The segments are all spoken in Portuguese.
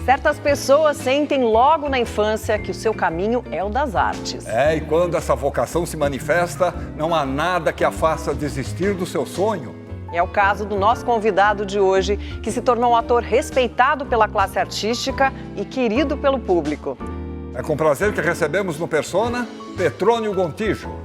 Certas pessoas sentem logo na infância que o seu caminho é o das artes. E quando essa vocação se manifesta, não há nada que a faça desistir do seu sonho. É o caso do nosso convidado de hoje, que se tornou um ator respeitado pela classe artística e querido pelo público. É com prazer que recebemos no Persona, Petrônio Gontijo.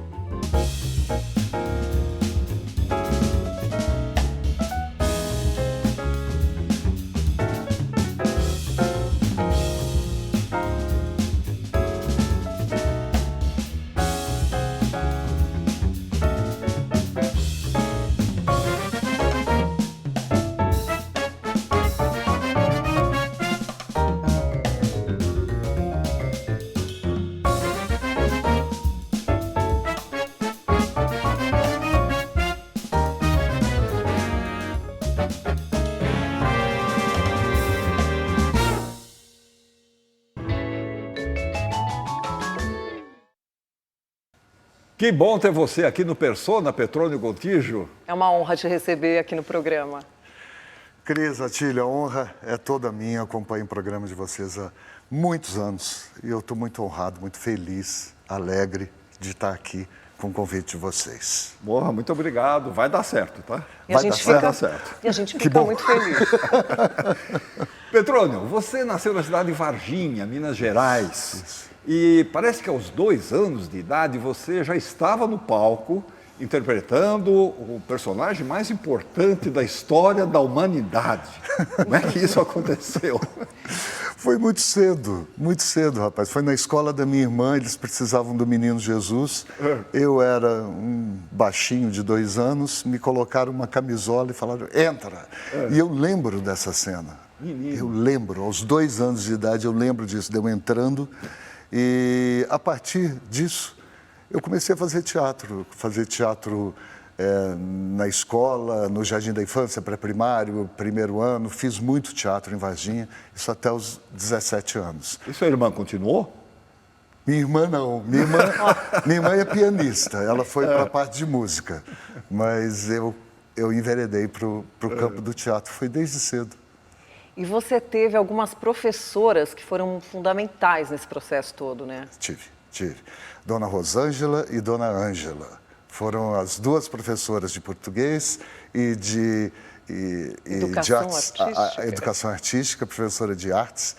Que bom ter você aqui no Persona, Petrônio Gontijo. É uma honra te receber aqui no programa. Cris, Atília, a honra é toda minha. Acompanho o programa de vocês há muitos anos. E eu estou muito honrado, muito feliz, alegre de estar aqui com o convite de vocês. Morra, muito obrigado. Vai dar certo, tá? Vai dar certo. E a gente fica muito feliz. Petrônio, você nasceu na cidade de Varginha, Minas Gerais. Isso. E parece que aos 2 anos de idade você já estava no palco interpretando o personagem mais importante da história da humanidade. Como é que isso aconteceu? Foi muito cedo, rapaz. Foi na escola da minha irmã, eles precisavam do menino Jesus. Eu era um baixinho de 2 anos, me colocaram uma camisola e falaram, entra. E eu lembro dessa cena. Menino. Eu lembro, aos 2 anos de idade, eu lembro disso, de eu entrando. E a partir disso, eu comecei a fazer teatro. Na escola, no Jardim da Infância, pré-primário, primeiro ano. Fiz muito teatro em Varginha, isso até os 17 anos. E sua irmã continuou? Minha irmã não. Minha irmã é pianista, ela foi para a parte de música. Mas eu enveredei para o campo do teatro, foi desde cedo. E você teve algumas professoras que foram fundamentais nesse processo todo, né? Tive. Dona Rosângela e Dona Ângela. Foram as 2 professoras de português e de educação artística, professora de artes,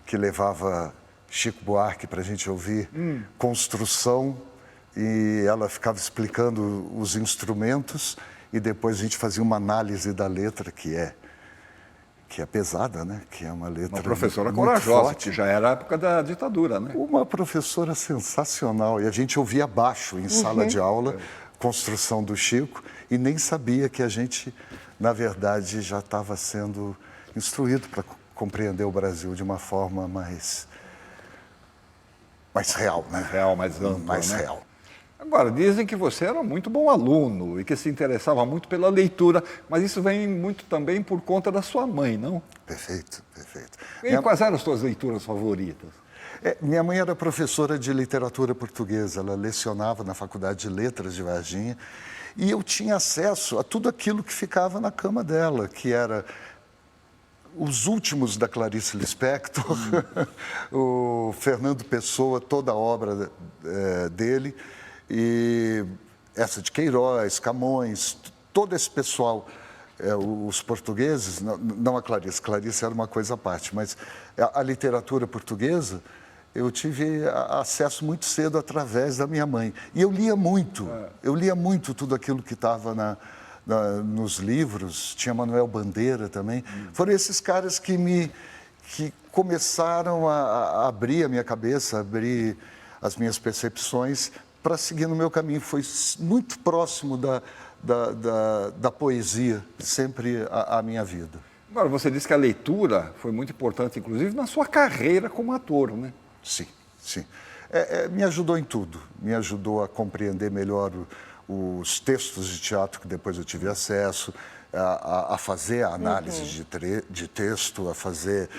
que levava Chico Buarque para a gente ouvir construção, e ela ficava explicando os instrumentos e depois a gente fazia uma análise da letra, que é pesada, né? Que é uma letra. Uma professora muito corajosa, forte. que já era a época da ditadura, né? Uma professora sensacional. E a gente ouvia baixo em sala de aula, construção do Chico, e nem sabia que a gente, na verdade, já estava sendo instruído para compreender o Brasil de uma forma mais real, né? Mais real, mais ampla, mais né? real. Agora, dizem que você era muito bom aluno e que se interessava muito pela leitura, mas isso vem muito também por conta da sua mãe, não? Perfeito. E quais eram as suas leituras favoritas? Minha mãe era professora de literatura portuguesa, ela lecionava na Faculdade de Letras de Varginha, e eu tinha acesso a tudo aquilo que ficava na cama dela, que era os últimos da Clarice Lispector, o Fernando Pessoa, toda a obra dele, e essa de Queiroz, Camões, todo esse pessoal, os portugueses, não a Clarice era uma coisa à parte, mas a literatura portuguesa, eu tive acesso muito cedo através da minha mãe. E eu lia muito tudo aquilo que estava nos livros, tinha Manuel Bandeira também. Foram esses caras que começaram a abrir a minha cabeça, abrir as minhas percepções para seguir no meu caminho. Foi muito próximo da poesia, sempre a minha vida. Agora, você disse que a leitura foi muito importante, inclusive, na sua carreira como ator, né? Sim. Me ajudou em tudo. Me ajudou a compreender melhor os textos de teatro que depois eu tive acesso, a fazer a análise de texto, a fazer,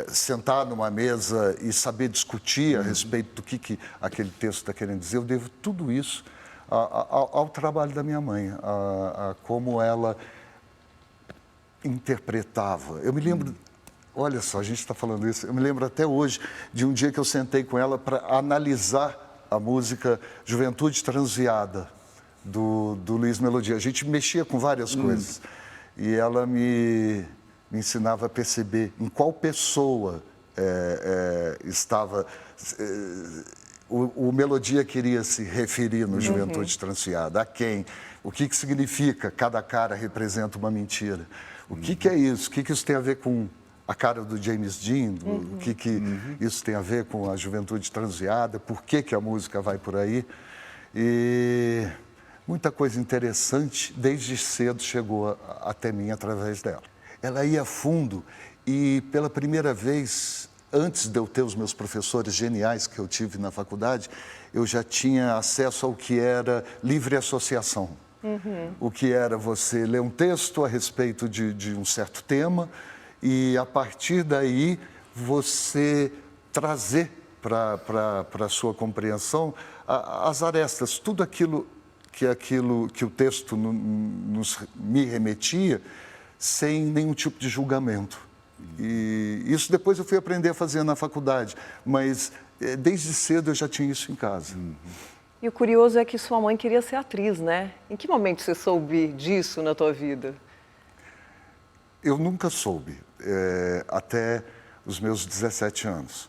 sentar numa mesa e saber discutir a respeito do que aquele texto está querendo dizer. Eu devo tudo isso ao trabalho da minha mãe, a como ela interpretava. Eu me lembro Olha só, a gente está falando isso. Eu me lembro até hoje de um dia que eu sentei com ela para analisar a música Juventude Transviada, do Luiz Melodia. A gente mexia com várias coisas. E ela me ensinava a perceber em qual pessoa estava... O Melodia queria se referir no Juventude Transviada. A quem? O que significa cada cara representa uma mentira? O que é isso? O que isso tem a ver com a cara do James Dean? O que isso tem a ver com a Juventude Transviada? Por que a música vai por aí? E muita coisa interessante, desde cedo, chegou até mim através dela. Ela ia a fundo e, pela primeira vez, antes de eu ter os meus professores geniais que eu tive na faculdade, eu já tinha acesso ao que era livre associação. O que era você ler um texto a respeito de um certo tema e, a partir daí, você trazer para a sua compreensão as arestas, tudo aquilo que o texto me remetia, sem nenhum tipo de julgamento. E isso depois eu fui aprender a fazer na faculdade, mas desde cedo eu já tinha isso em casa. E o curioso é que sua mãe queria ser atriz, né? Em que momento você soube disso na tua vida? Eu nunca soube, até os meus 17 anos.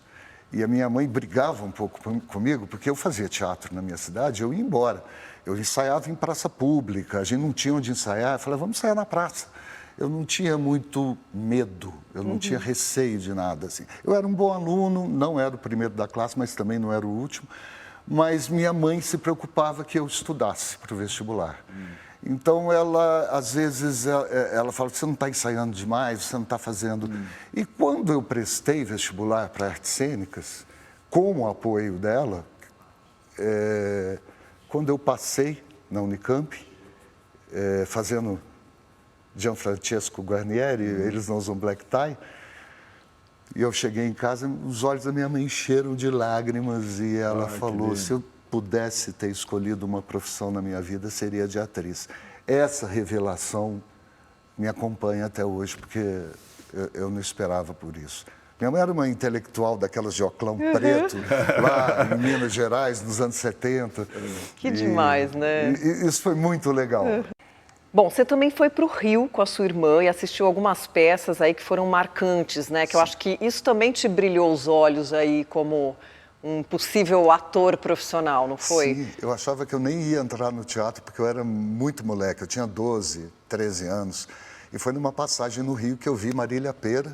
E a minha mãe brigava um pouco comigo, porque eu fazia teatro na minha cidade, eu ia embora. Eu ensaiava em praça pública, a gente não tinha onde ensaiar, eu falava, vamos ensaiar na praça. Eu não tinha muito medo, eu não tinha receio de nada, assim. Eu era um bom aluno, não era o primeiro da classe, mas também não era o último. Mas minha mãe se preocupava que eu estudasse para o vestibular. Então, ela, às vezes, ela fala, você não está ensaiando demais, você não está fazendo... E quando eu prestei vestibular para artes cênicas, com o apoio dela, quando eu passei na Unicamp, fazendo Gianfrancesco Guarnieri, Eles Não Usam Black Tie, e eu cheguei em casa, os olhos da minha mãe encheram de lágrimas e ela falou, se eu pudesse ter escolhido uma profissão na minha vida, seria de atriz. Essa revelação me acompanha até hoje, porque eu não esperava por isso. Minha mãe era uma intelectual daquelas de oclão preto, lá em Minas Gerais, nos anos 70. Que demais, né? E isso foi muito legal. Bom, você também foi para o Rio com a sua irmã e assistiu algumas peças aí que foram marcantes, né? Que eu acho que isso também te brilhou os olhos aí como um possível ator profissional, não foi? Sim, eu achava que eu nem ia entrar no teatro porque eu era muito moleque, eu tinha 12, 13 anos. E foi numa passagem no Rio que eu vi Marília Pêra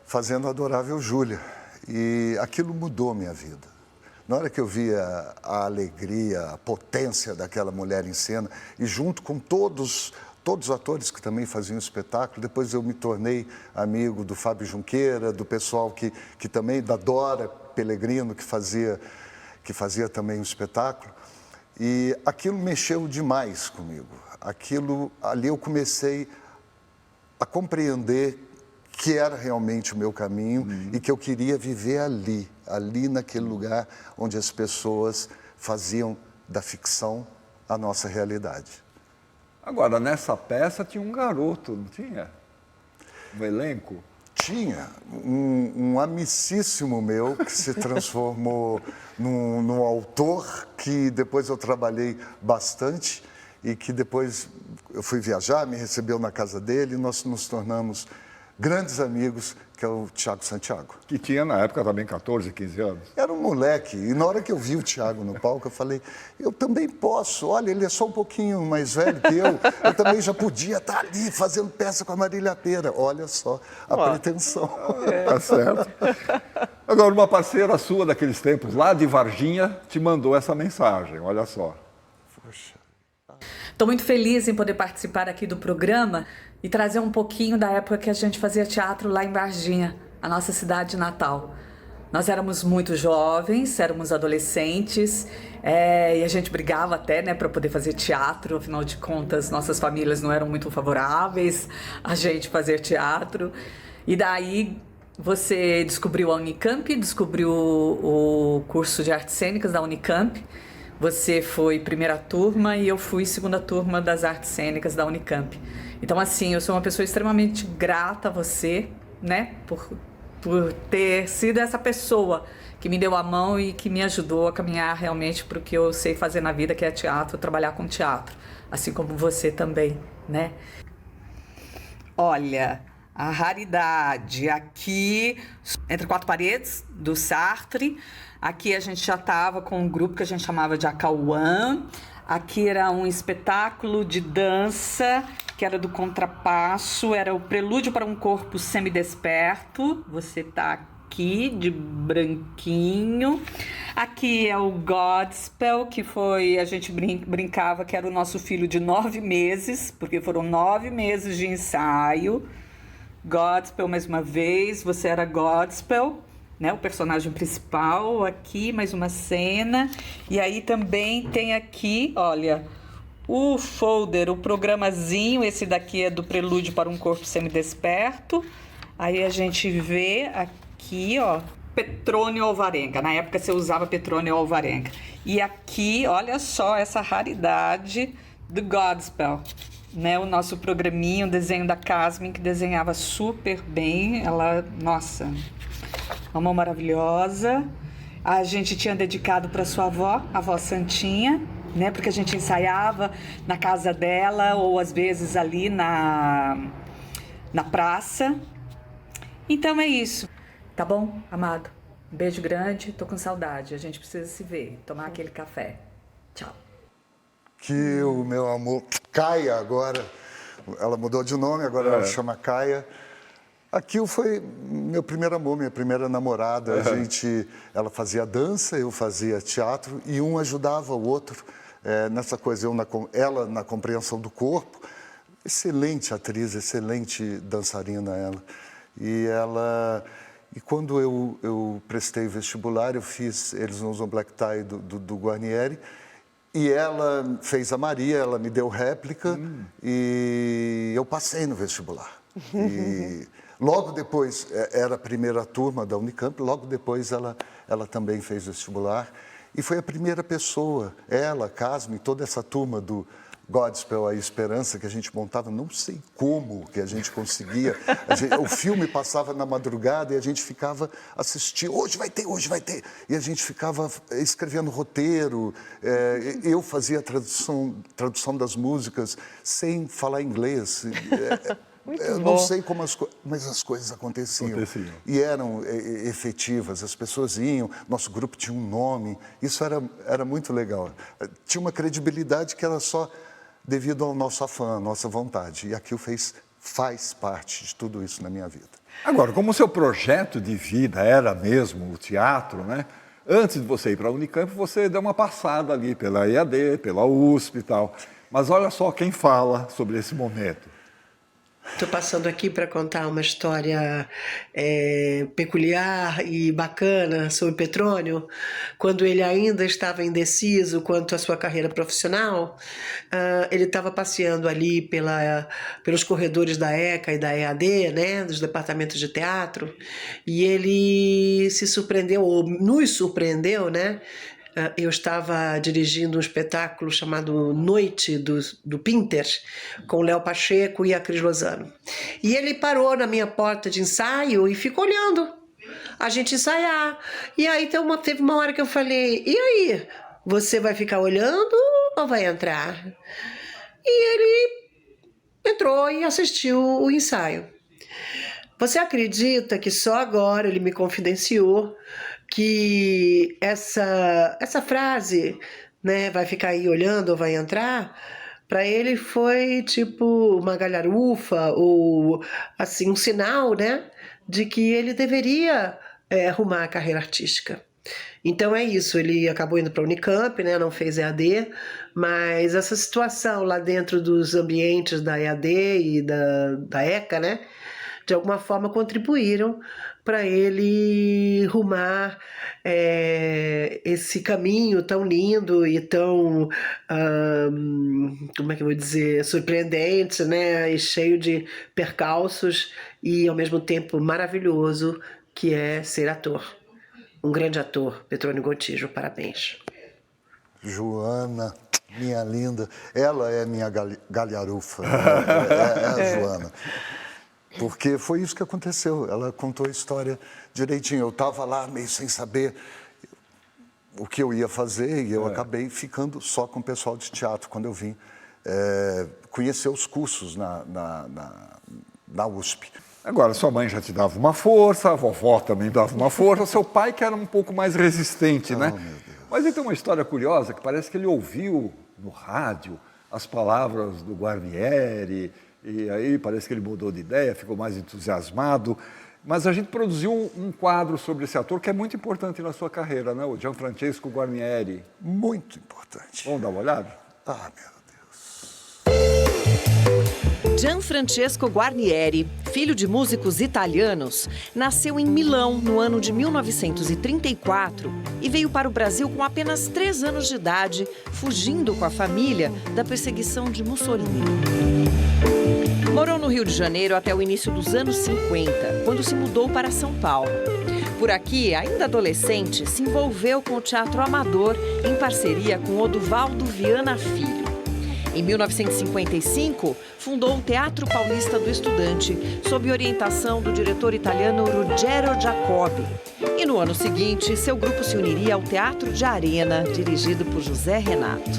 fazendo a Adorável Júlia. E aquilo mudou minha vida. Na hora que eu via a alegria, a potência daquela mulher em cena, e junto com todos os atores que também faziam o espetáculo, depois eu me tornei amigo do Fábio Junqueira, do pessoal que também, da Dora Pellegrino, que fazia também o espetáculo. E aquilo mexeu demais comigo. Ali eu comecei a compreender que era realmente o meu caminho e que eu queria viver ali naquele lugar onde as pessoas faziam da ficção a nossa realidade. Agora, nessa peça tinha um garoto, não tinha? No elenco? Tinha um amicíssimo meu que se transformou num autor que depois eu trabalhei bastante e que depois eu fui viajar, me recebeu na casa dele e nós nos tornamos grandes amigos, que é o Thiago Santiago. Que tinha na época também 14, 15 anos. Era um moleque, e na hora que eu vi o Thiago no palco, eu falei, eu também posso, olha, ele é só um pouquinho mais velho que eu também já podia estar ali fazendo peça com a Marília Pêra. Olha só a pretensão. Tá certo. Agora, uma parceira sua daqueles tempos, lá de Varginha, te mandou essa mensagem, olha só. Poxa. Estou muito feliz em poder participar aqui do programa e trazer um pouquinho da época que a gente fazia teatro lá em Varginha, a nossa cidade natal. Nós éramos muito jovens, éramos adolescentes e a gente brigava até, né, para poder fazer teatro. Afinal de contas, nossas famílias não eram muito favoráveis a gente fazer teatro. E daí você descobriu a Unicamp, descobriu o curso de artes cênicas da Unicamp. Você foi primeira turma e eu fui segunda turma das artes cênicas da Unicamp. Então, assim, eu sou uma pessoa extremamente grata a você né, por ter sido essa pessoa que me deu a mão e que me ajudou a caminhar realmente para o que eu sei fazer na vida, que é teatro, trabalhar com teatro, assim como você também, né? Olha, a raridade aqui, Entre Quatro Paredes, do Sartre. Aqui a gente já estava com um grupo que a gente chamava de Acauã. Aqui era um espetáculo de dança, que era do contrapasso, era o Prelúdio para um Corpo Semidesperto. Você está aqui, de branquinho. Aqui é o Godspell, que foi, a gente brincava que era o nosso filho de 9 meses, porque foram 9 meses de ensaio. Godspell, mais uma vez, você era Godspell, né, o personagem principal. Aqui, mais uma cena. E aí também tem aqui, olha, o folder, o programazinho. Esse daqui é do Prelúdio para um Corpo Semidesperto. Aí a gente vê aqui, ó, Petrônio Alvarenga. Na época você usava Petrônio Alvarenga. E aqui, olha só essa raridade do Godspell, né? O nosso programinho, o desenho da Casmin, que desenhava super bem. Ela, nossa, uma mão maravilhosa. A gente tinha dedicado para sua avó, a avó Santinha, né? Porque a gente ensaiava na casa dela ou às vezes ali na praça. Então é isso. Tá bom, amado? Um beijo grande, tô com saudade. A gente precisa se ver, tomar aquele café. Tchau. Que o meu amor, Caia agora, ela mudou de nome, agora ela chama Caia. Aquilo foi meu primeiro amor, minha primeira namorada. Ela fazia dança, eu fazia teatro e um ajudava o outro nessa coisa. Ela na compreensão do corpo, excelente atriz, excelente dançarina ela. E quando eu prestei vestibular, eu fiz Eles Não Usam Black Tie do Guarnieri. E ela fez a Maria, ela me deu réplica e eu passei no vestibular. E logo depois, era a primeira turma da Unicamp, logo depois ela também fez vestibular. E foi a primeira pessoa, ela, Casmi, toda essa turma do Godspell, a Esperança, que a gente montava, não sei como que a gente conseguia. O filme passava na madrugada e a gente ficava assistindo, hoje vai ter. E a gente ficava escrevendo roteiro, eu fazia a tradução das músicas sem falar inglês. Eu não sei como mas as coisas aconteciam. E eram efetivas, as pessoas iam, nosso grupo tinha um nome, isso era muito legal. Tinha uma credibilidade que era só devido ao nosso afã, à nossa vontade. E aquilo faz parte de tudo isso na minha vida. Agora, como o seu projeto de vida era mesmo o teatro, né? Antes de você ir para a Unicamp, você deu uma passada ali pela EAD, pela USP e tal. Mas olha só quem fala sobre esse momento. Estou passando aqui para contar uma história peculiar e bacana sobre Petrônio. Quando ele ainda estava indeciso quanto à sua carreira profissional, ele estava passeando ali pelos corredores da ECA e da EAD, né, dos departamentos de teatro, e ele se surpreendeu, ou nos surpreendeu, né? Eu estava dirigindo um espetáculo chamado Noite do Pinter, com o Léo Pacheco e a Cris Lozano. E ele parou na minha porta de ensaio e ficou olhando a gente ensaiar. E aí teve uma hora que eu falei, e aí, você vai ficar olhando ou vai entrar? E ele entrou e assistiu o ensaio. Você acredita que só agora ele me confidenciou que essa frase, né, vai ficar aí olhando ou vai entrar, para ele foi tipo uma galharufa ou assim um sinal, né, de que ele deveria arrumar a carreira artística. Então é isso, ele acabou indo para a Unicamp, né, não fez EAD, mas essa situação lá dentro dos ambientes da EAD e da ECA, né, de alguma forma contribuíram para ele rumar esse caminho tão lindo e tão, como é que eu vou dizer, surpreendente, né? E cheio de percalços e ao mesmo tempo maravilhoso, que é ser ator. Um grande ator, Petrônio Gontijo, parabéns. Joana, minha linda, ela é minha galharufa, é a Joana. Porque foi isso que aconteceu. Ela contou a história direitinho. Eu estava lá meio sem saber o que eu ia fazer e eu acabei ficando só com o pessoal de teatro quando eu vim conhecer os cursos na USP. Agora, sua mãe já te dava uma força, a vovó também dava uma força, seu pai que era um pouco mais resistente, né? Meu Deus. Mas ele tem uma história curiosa, que parece que ele ouviu no rádio as palavras do Guarnieri, e aí parece que ele mudou de ideia, ficou mais entusiasmado. Mas a gente produziu um quadro sobre esse ator que é muito importante na sua carreira, né? O Gianfrancesco Guarnieri. Muito importante. Vamos dar uma olhada? Ah, meu Deus. Gianfrancesco Guarnieri, filho de músicos italianos, nasceu em Milão no ano de 1934 e veio para o Brasil com apenas 3 anos de idade, fugindo com a família da perseguição de Mussolini. Morou no Rio de Janeiro até o início dos anos 50, quando se mudou para São Paulo. Por aqui, ainda adolescente, se envolveu com o teatro amador em parceria com Oduvaldo Viana Filho. Em 1955, fundou o Teatro Paulista do Estudante, sob orientação do diretor italiano Ruggero Giacobbi. E no ano seguinte, seu grupo se uniria ao Teatro de Arena, dirigido por José Renato.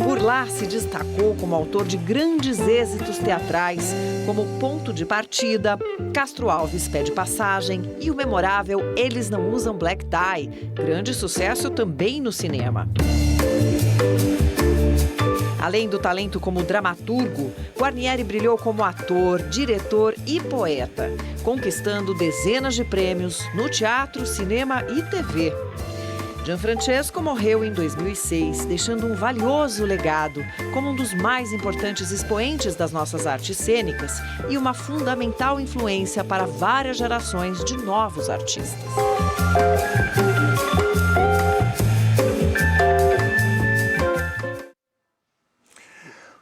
Por lá, se destacou como autor de grandes êxitos teatrais, como Ponto de Partida, Castro Alves Pede Passagem e o memorável Eles Não Usam Black Tie, grande sucesso também no cinema. Além do talento como dramaturgo, Guarnieri brilhou como ator, diretor e poeta, conquistando dezenas de prêmios no teatro, cinema e TV. Gianfrancesco morreu em 2006, deixando um valioso legado como um dos mais importantes expoentes das nossas artes cênicas e uma fundamental influência para várias gerações de novos artistas.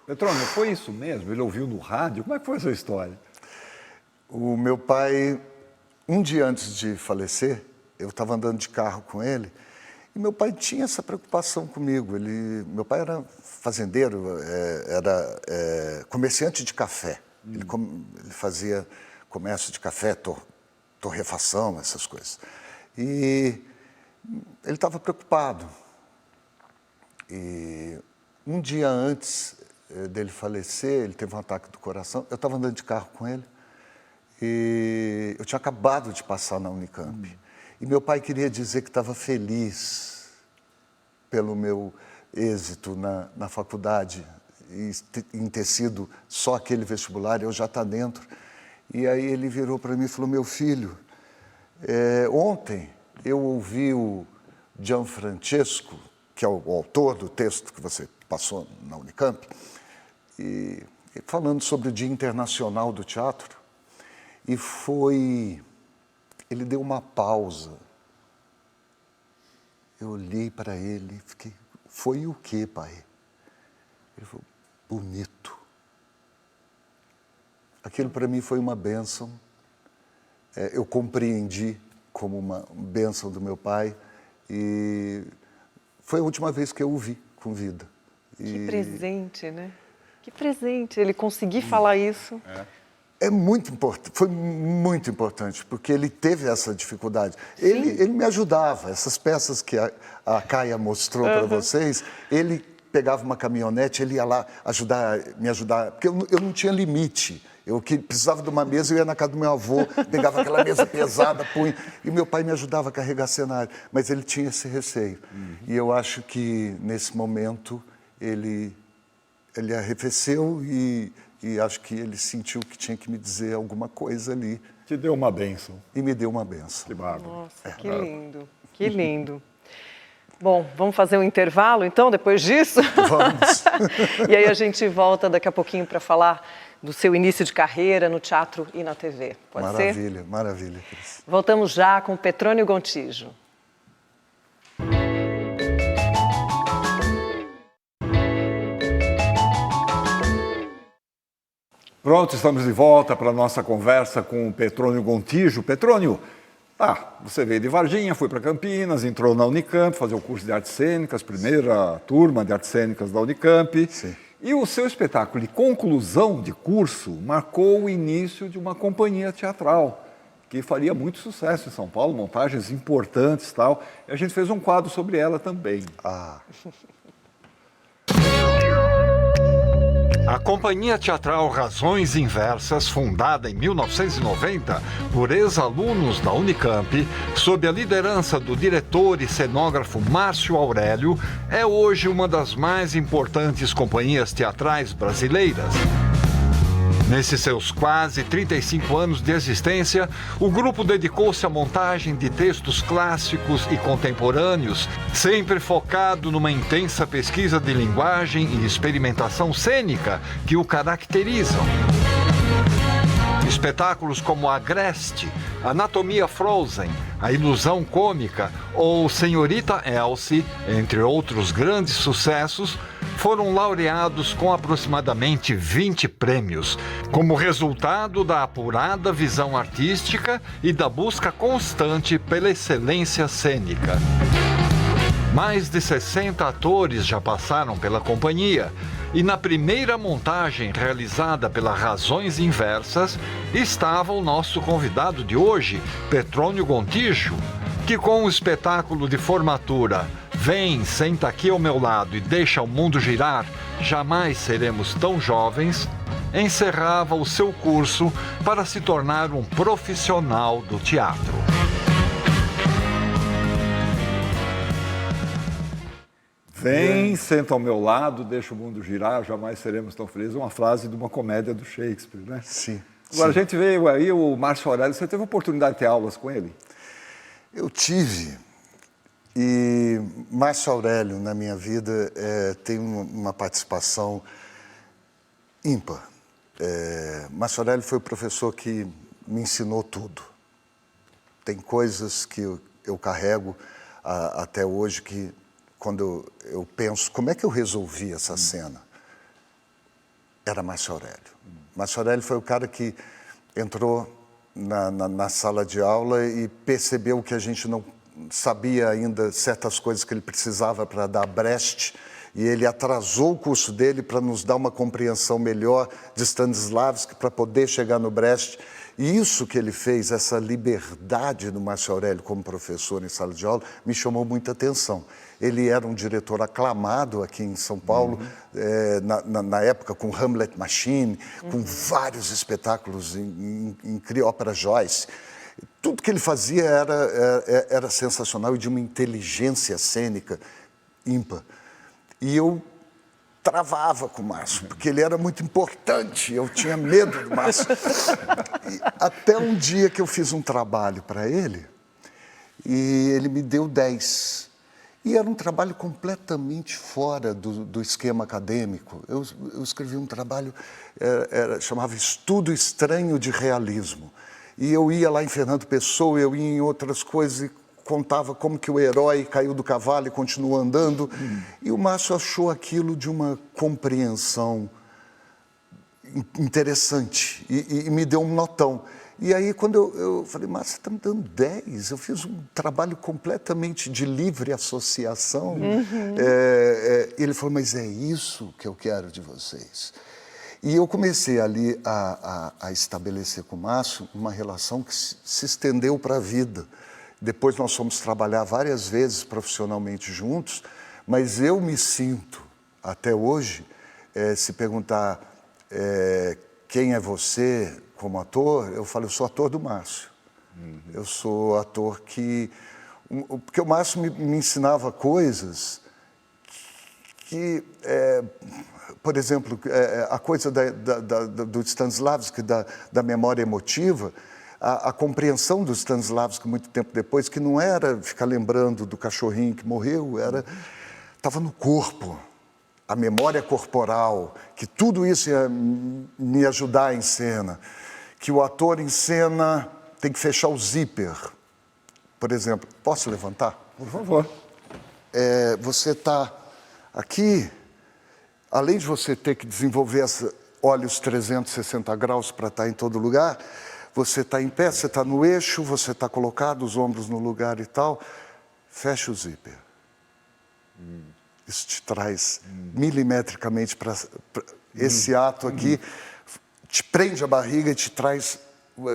Petrônio, foi isso mesmo? Ele ouviu no rádio? Como é que foi essa história? O meu pai, um dia antes de falecer, eu estava andando de carro com ele e meu pai tinha essa preocupação comigo. Meu pai era fazendeiro, era comerciante de café. Ele fazia comércio de café, torrefação, essas coisas. E ele estava preocupado. E um dia antes dele falecer, ele teve um ataque do coração. Eu estava andando de carro com ele e eu tinha acabado de passar na Unicamp. E meu pai queria dizer que estava feliz pelo meu êxito na faculdade, em ter sido só aquele vestibular, eu já estar dentro. E aí ele virou para mim e falou: meu filho, ontem eu ouvi o Gianfrancesco, que é o autor do texto que você passou na Unicamp, e falando sobre o Dia Internacional do Teatro, e ele deu uma pausa. Eu olhei para ele e fiquei: foi o quê, pai? Ele falou: bonito. Aquilo para mim foi uma bênção. Eu compreendi como uma bênção do meu pai e foi a última vez que eu o vi com vida. Que presente, né? Que presente ele conseguir falar isso. É muito importante, foi muito importante, porque ele teve essa dificuldade. Ele me ajudava, essas peças que a Caia mostrou para vocês, ele pegava uma caminhonete, ele ia lá me ajudar, porque eu não tinha limite. Eu precisava de uma mesa, eu ia na casa do meu avô, pegava aquela mesa pesada, punha, e meu pai me ajudava a carregar cenário, mas ele tinha esse receio. E eu acho que, nesse momento, ele arrefeceu e acho que ele sentiu que tinha que me dizer alguma coisa ali. Te deu uma bênção. E me deu uma bênção. Que bárbaro. Nossa, que lindo, que lindo. Bom, vamos fazer um intervalo, então, depois disso? Vamos. E aí a gente volta daqui a pouquinho para falar do seu início de carreira no teatro e na TV. Pode ser? Maravilha, maravilha, Cris. Voltamos já com Petrônio Gontijo. Pronto, estamos de volta para a nossa conversa com o Petrônio Gontijo. Petrônio, você veio de Varginha, foi para Campinas, entrou na Unicamp, fazer o curso de artes cênicas, primeira turma de artes cênicas da Unicamp. Sim. E o seu espetáculo de conclusão de curso marcou o início de uma companhia teatral, que faria muito sucesso em São Paulo, montagens importantes e tal. E a gente fez um quadro sobre ela também. A Companhia Teatral Razões Inversas, fundada em 1990 por ex-alunos da Unicamp, sob a liderança do diretor e cenógrafo Márcio Aurélio, é hoje uma das mais importantes companhias teatrais brasileiras. Nesses seus quase 35 anos de existência, o grupo dedicou-se à montagem de textos clássicos e contemporâneos, sempre focado numa intensa pesquisa de linguagem e experimentação cênica que o caracterizam. Espetáculos como Agreste, Anatomia Frozen, A Ilusão Cômica ou Senhorita Elsie, entre outros grandes sucessos, foram laureados com aproximadamente 20 prêmios, como resultado da apurada visão artística e da busca constante pela excelência cênica. Mais de 60 atores já passaram pela companhia e na primeira montagem realizada pela Razões Inversas estava o nosso convidado de hoje, Petrônio Gontijo, que com o espetáculo de formatura Vem, senta aqui ao meu lado e deixa o mundo girar, jamais seremos tão jovens, encerrava o seu curso para se tornar um profissional do teatro. Vem, senta ao meu lado, deixa o mundo girar, jamais seremos tão felizes. Uma frase de uma comédia do Shakespeare, né? Sim. Agora, a gente veio aí, o Márcio Aurélio, você teve a oportunidade de ter aulas com ele? Eu tive. E Márcio Aurélio, na minha vida, tem uma participação ímpar. Márcio Aurélio foi o professor que me ensinou tudo. Tem coisas que eu carrego até hoje que, quando eu penso, como é que eu resolvi essa cena? Era Márcio Aurélio. Márcio Aurélio foi o cara que entrou na sala de aula e percebeu que a gente não sabia ainda certas coisas que ele precisava para dar Brecht, e ele atrasou o curso dele para nos dar uma compreensão melhor de Stanislavski para poder chegar no Brecht. E isso que ele fez, essa liberdade do Márcio Aurélio como professor em sala de aula, me chamou muita atenção. Ele era um diretor aclamado aqui em São Paulo, na época com Hamlet Machine, com vários espetáculos em ópera Joyce. Tudo que ele fazia era sensacional e de uma inteligência cênica ímpar. E eu travava com o Márcio, porque ele era muito importante, eu tinha medo do Márcio. E até um dia que eu fiz um trabalho para ele, e ele me deu 10. E era um trabalho completamente fora do esquema acadêmico. Eu escrevi um trabalho, chamava Estudo Estranho de Realismo. E eu ia lá em Fernando Pessoa, eu ia em outras coisas e contava como que o herói caiu do cavalo e continuou andando. E o Márcio achou aquilo de uma compreensão interessante e me deu um notão. E aí, quando eu falei, Márcio, você está me dando 10, eu fiz um trabalho completamente de livre associação. Ele falou, mas é isso que eu quero de vocês. E eu comecei ali a estabelecer com o Márcio uma relação que se estendeu para a vida. Depois nós fomos trabalhar várias vezes profissionalmente juntos, mas eu me sinto, até hoje, se perguntar quem é você como ator, eu falo, eu sou ator do Márcio. Eu sou ator que... Porque o Márcio me ensinava coisas que por exemplo, a coisa do Stanislavski, da memória emotiva, a compreensão do Stanislavski muito tempo depois, que não era ficar lembrando do cachorrinho que morreu, estava no corpo, a memória corporal, que tudo isso ia me ajudar em cena, que o ator em cena tem que fechar o zíper. Por exemplo, posso levantar? Por favor. Você está aqui... Além de você ter que desenvolver olhos 360 graus para estar em todo lugar, você está em pé, você está no eixo, você está colocado, os ombros no lugar e tal, fecha o zíper. Isso te traz milimetricamente para... Esse ato aqui te prende a barriga e te traz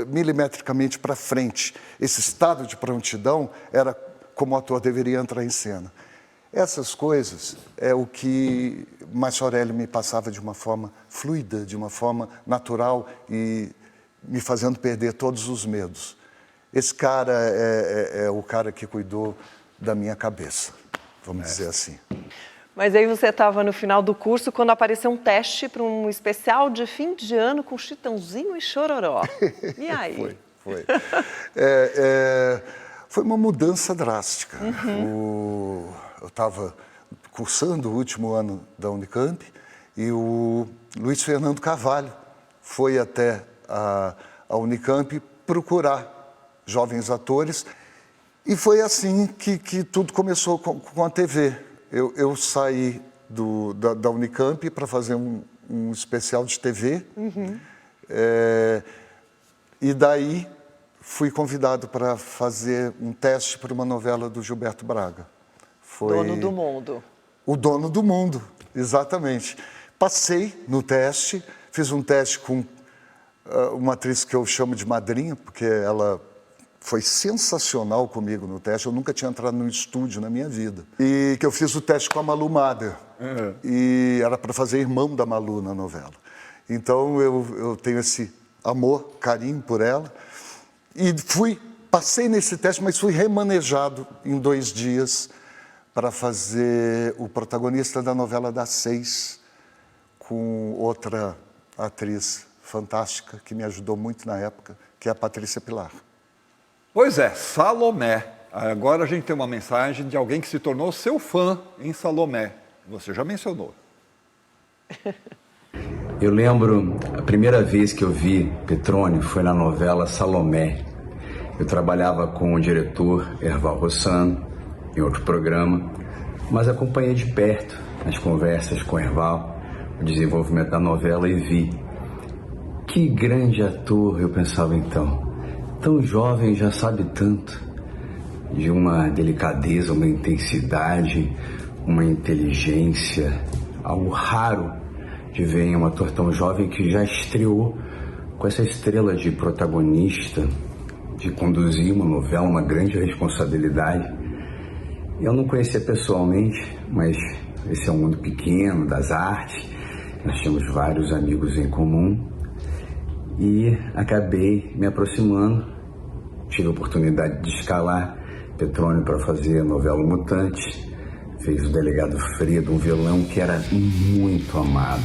milimetricamente para frente. Esse estado de prontidão era como o ator deveria entrar em cena. Essas coisas é o que Márcio Aurélio me passava de uma forma fluida, de uma forma natural e me fazendo perder todos os medos. Esse cara é o cara que cuidou da minha cabeça, vamos dizer assim. Mas aí você estava no final do curso quando apareceu um teste para um especial de fim de ano com Chitãozinho e Chororó. E aí? Foi. Foi uma mudança drástica. Eu estava cursando o último ano da Unicamp e o Luiz Fernando Carvalho foi até a Unicamp procurar jovens atores e foi assim que tudo começou com a TV. Eu saí da Unicamp para fazer um especial de TV e daí fui convidado para fazer um teste para uma novela do Gilberto Braga. Foi Dono do Mundo. O Dono do Mundo, exatamente. Passei no teste, fiz um teste com uma atriz que eu chamo de madrinha, porque ela foi sensacional comigo no teste. Eu nunca tinha entrado num estúdio na minha vida. E que eu fiz o teste com a Malu Mader. E era para fazer irmão da Malu na novela. Então eu tenho esse amor, carinho por ela. E passei nesse teste, mas fui remanejado em 2 dias para fazer o protagonista da novela das 6 com outra atriz fantástica que me ajudou muito na época, que é a Patrícia Pilar. Pois é, Salomé. Agora a gente tem uma mensagem de alguém que se tornou seu fã em Salomé. Você já mencionou. Eu lembro, a primeira vez que eu vi Petrônio foi na novela Salomé. Eu trabalhava com o diretor Erval Rossano, em outro programa, mas acompanhei de perto as conversas com Erval, o desenvolvimento da novela e vi. Que grande ator, eu pensava então. Tão jovem, já sabe tanto. De uma delicadeza, uma intensidade, uma inteligência, algo raro de ver em um ator tão jovem que já estreou com essa estrela de protagonista, de conduzir uma novela, uma grande responsabilidade. Eu não conhecia pessoalmente, mas esse é um mundo pequeno das artes, nós tínhamos vários amigos em comum e acabei me aproximando, tive a oportunidade de escalar Petrônio para fazer a novela Mutantes, fez o Delegado Fredo, um vilão que era muito amado.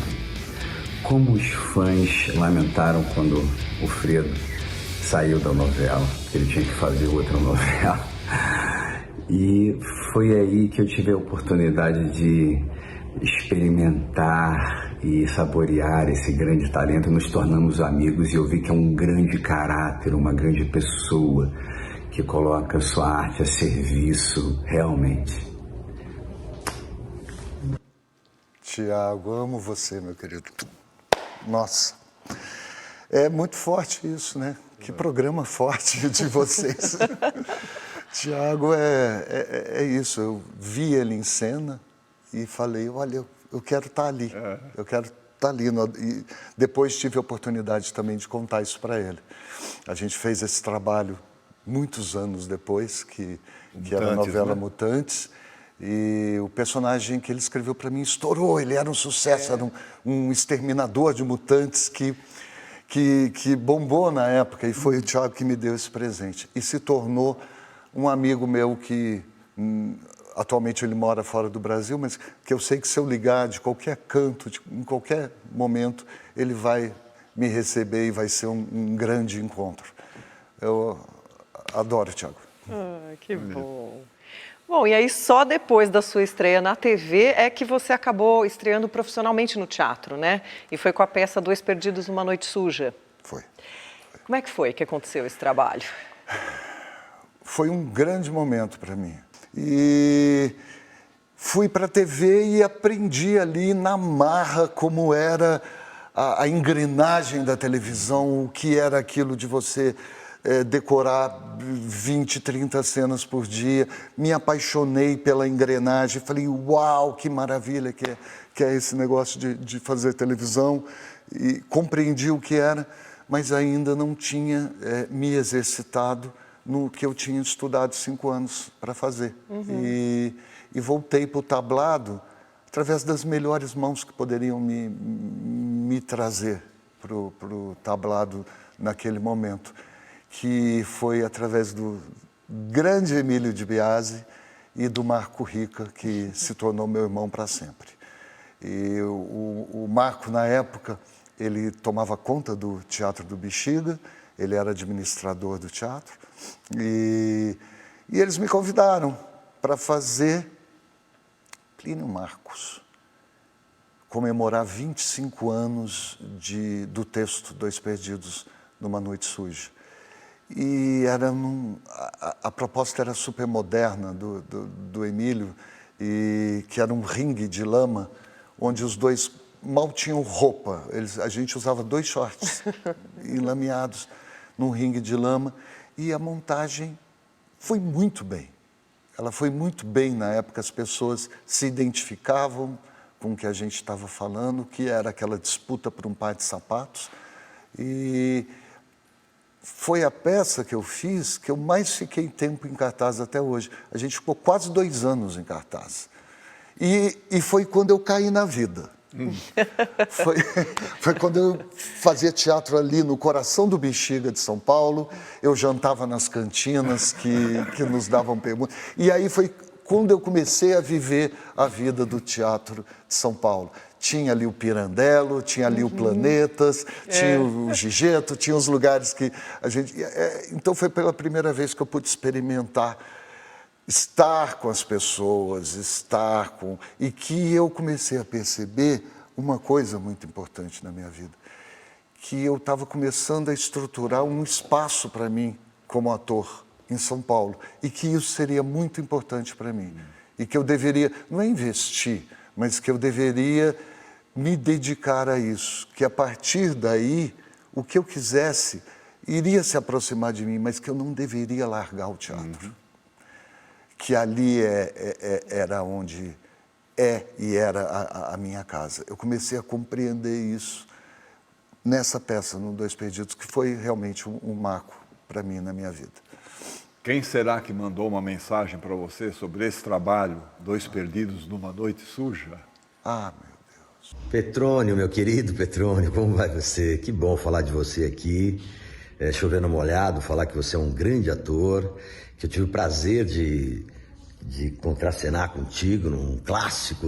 Como os fãs lamentaram quando o Fredo saiu da novela, ele tinha que fazer outra novela. E foi aí que eu tive a oportunidade de experimentar e saborear esse grande talento. Nos tornamos amigos e eu vi que é um grande caráter, uma grande pessoa que coloca sua arte a serviço realmente. Tiago, amo você, meu querido. Nossa, é muito forte isso, né? Que programa forte de vocês. Tiago, é isso. Eu vi ele em cena e falei, olha, eu quero estar ali. Eu quero estar ali. E depois tive a oportunidade também de contar isso para ele. A gente fez esse trabalho muitos anos depois, que era a novela, né? Mutantes. E o personagem que ele escreveu para mim estourou. Ele era um sucesso, era um exterminador de mutantes que bombou na época. E foi o Tiago que me deu esse presente. E se tornou um amigo meu que atualmente ele mora fora do Brasil, mas que eu sei que se eu ligar de qualquer canto, em qualquer momento, ele vai me receber e vai ser um grande encontro. Eu adoro o Tiago. Que bom. Bom, e aí só depois da sua estreia na TV é que você acabou estreando profissionalmente no teatro, né? E foi com a peça Dois Perdidos numa Noite Suja. Foi. Como é que foi que aconteceu esse trabalho? Foi um grande momento para mim. E fui para a TV e aprendi ali na marra como era a engrenagem da televisão, o que era aquilo de você decorar 20, 30 cenas por dia. Me apaixonei pela engrenagem. Falei, uau, que maravilha que é esse negócio de fazer televisão. E compreendi o que era, mas ainda não tinha me exercitado no que eu tinha estudado 5 anos para fazer. E voltei para o tablado através das melhores mãos que poderiam me trazer para o tablado naquele momento, que foi através do grande Emílio de Biasi e do Marco Rica, que se tornou meu irmão para sempre. E o Marco, na época, ele tomava conta do Teatro do Bexiga, ele era administrador do teatro, e eles me convidaram para fazer Plínio Marcos, comemorar 25 anos do texto Dois Perdidos numa Noite Suja. E a proposta era super moderna do Emílio, e que era um ringue de lama, onde os dois mal tinham roupa. A gente usava 2 shorts enlameados num ringue de lama, e a montagem foi muito bem. Ela foi muito bem na época, as pessoas se identificavam com o que a gente estava falando, que era aquela disputa por um par de sapatos. E foi a peça que eu fiz que eu mais fiquei tempo em cartaz até hoje. A gente ficou quase 2 anos em cartaz. E foi quando eu caí na vida. Foi quando eu fazia teatro ali no coração do Bexiga de São Paulo. Eu jantava nas cantinas que nos davam perguntas. E aí foi quando eu comecei a viver a vida do teatro de São Paulo. Tinha ali o Pirandello, tinha ali o Planetas, tinha o Gigeto, tinha os lugares que a gente... Então foi pela primeira vez que eu pude experimentar estar com as pessoas, e que eu comecei a perceber uma coisa muito importante na minha vida, que eu estava começando a estruturar um espaço para mim como ator em São Paulo, e que isso seria muito importante para mim, e que eu deveria, não é investir, mas que eu deveria me dedicar a isso, que a partir daí, o que eu quisesse iria se aproximar de mim, mas que eu não deveria largar o teatro. Que ali era onde era a minha casa. Eu comecei a compreender isso nessa peça, no Dois Perdidos, que foi realmente um marco para mim na minha vida. Quem será que mandou uma mensagem para você sobre esse trabalho, Dois Perdidos numa Noite Suja? Ah, meu Deus. Petrônio, meu querido Petrônio, como vai você? Que bom falar de você aqui, chovendo molhado, falar que você é um grande ator, que eu tive o prazer de contracenar contigo num clássico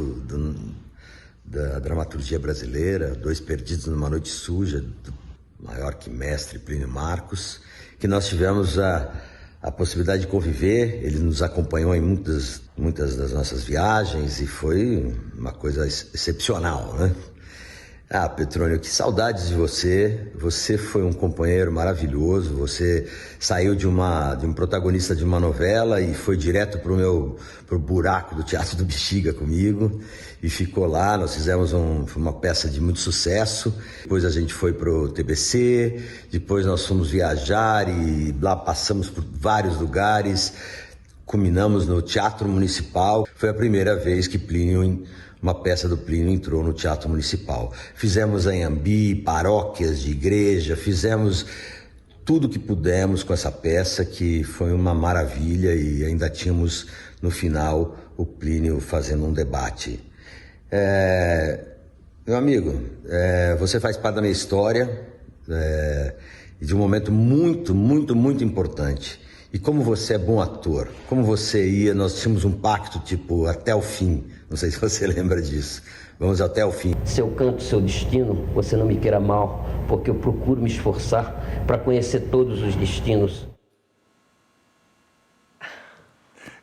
da dramaturgia brasileira, Dois Perdidos numa Noite Suja, do maior que mestre Plínio Marcos, que nós tivemos a possibilidade de conviver. Ele nos acompanhou em muitas das nossas viagens e foi uma coisa excepcional, né? Ah, Petrônio, que saudades de você. Você foi um companheiro maravilhoso. Você saiu de um protagonista de uma novela e foi direto pro buraco do Teatro do Bexiga comigo e ficou lá. Nós fizemos uma peça de muito sucesso. Depois a gente foi pro TBC, depois nós fomos viajar e lá passamos por vários lugares. Culminamos no Teatro Municipal. Foi a primeira vez que uma peça do Plínio entrou no Teatro Municipal. Fizemos em Anhembi, paróquias de igreja, fizemos tudo que pudemos com essa peça, que foi uma maravilha, e ainda tínhamos no final o Plínio fazendo um debate. Meu amigo, você faz parte da minha história e de um momento muito, muito, muito importante. E como você é bom ator, como você nós tínhamos um pacto, tipo, até o fim. Não sei se você lembra disso. Vamos até o fim. Seu canto, seu destino, você não me queira mal, porque eu procuro me esforçar para conhecer todos os destinos.